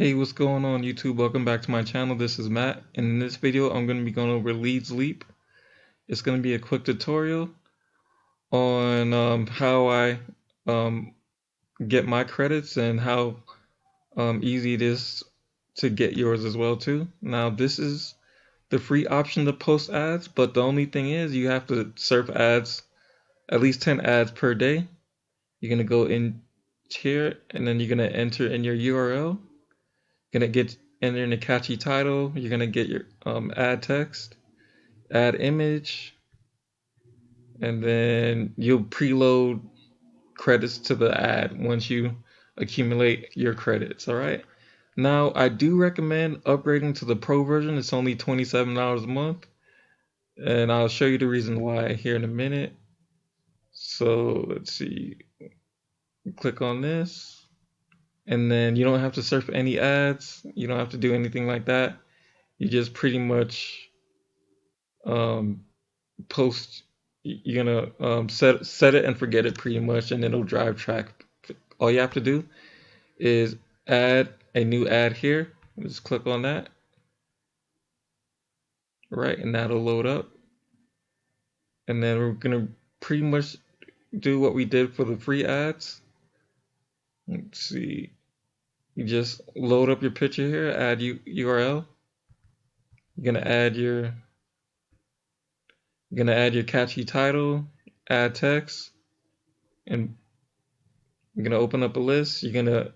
Hey, what's going on YouTube? Welcome back to my channel. This is Matt, and in this video I'm going to be going over Leadsleap. It's going to be a quick tutorial on how I um, get my credits and how easy it is to get yours as well too. Now this is the free option to post ads, but the only thing is you have to serve ads, at least 10 ads per day. You're going to go in here and then you're going to enter in your URL. Gonna get enter in a catchy title. You're gonna get your ad text, add image, and then you'll preload credits to the ad once you accumulate your credits. All right. Now I do recommend upgrading to the pro version. It's only $27 a month, and I'll show you the reason why here in a minute. So let's see. Click on this, and then you don't have to surf any ads. You don't have to do anything like that. You just pretty much um, post. You're gonna set it and forget it pretty much, and it'll drive track. All you have to do is add a new ad here. Just click on that, right, and that'll load up. And then we're gonna pretty much do what we did for the free ads. Let's see. You just load up your picture here, add URL. You're gonna add your catchy title, add text, and you're gonna open up a list. You're gonna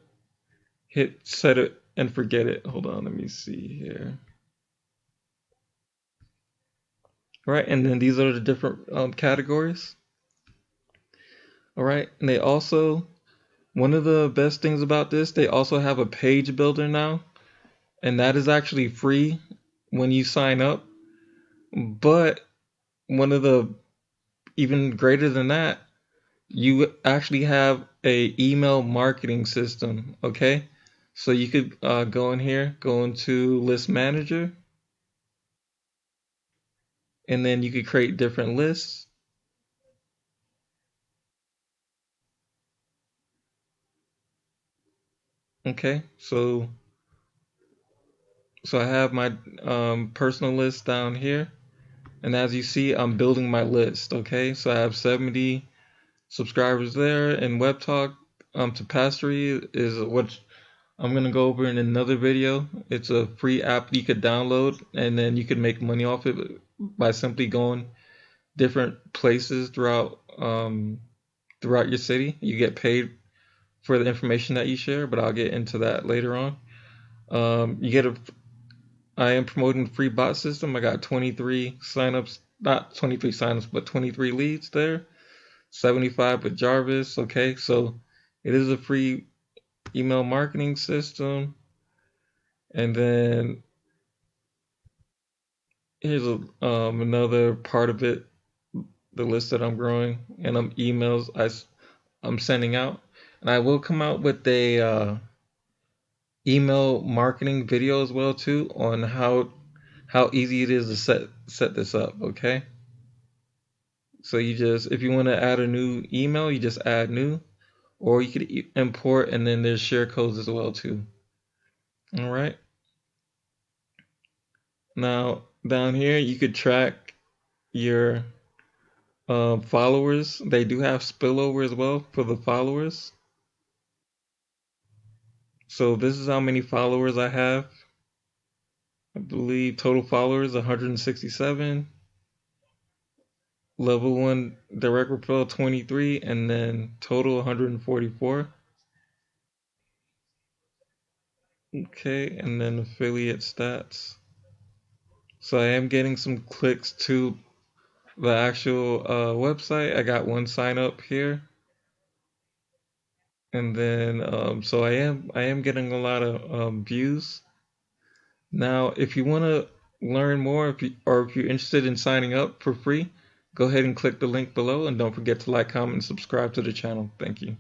hit set it and forget it. Hold on, let me see here. All right, and then these are the different categories. All right, and they also, one of the best things about this, they also have a page builder now, and that is actually free when you sign up. But one of the even greater than that, you actually have a email marketing system. Okay, so you could go in here, go into List Manager, and then you could create different lists. Okay, so I have my personal list down here, and as you see, I'm building my list. Okay, so I have 70 subscribers there, and Web Talk to Pastory is what I'm gonna go over in another video. It's a free app you could download, and then you could make money off it by simply going different places throughout your city. You get paid for the information that you share, but I'll get into that later on. You get I am promoting the free bot system. I got 23 signups, not 23 signups, but 23 leads there. 75 with Jarvis. Okay, so it is a free email marketing system. And then here's another part of it, the list that I'm growing, and emails I'm sending out. And I will come out with a email marketing video as well too on how easy it is to set this up. Okay, so you just, if you want to add a new email, you just add new, or you could import, and then there's share codes as well too. All right, now down here you could track your followers. They do have spillover as well for the followers. So this is how many followers I have. I believe total followers 167. Level 1 direct referral 23, and then total 144. Okay, and then affiliate stats. So I am getting some clicks to the actual website. I got one sign up here, and then so I am getting a lot of views. Now, if you want to learn more, if you're interested in signing up for free, go ahead and click the link below, and don't forget to like, comment, and subscribe to the channel. Thank you.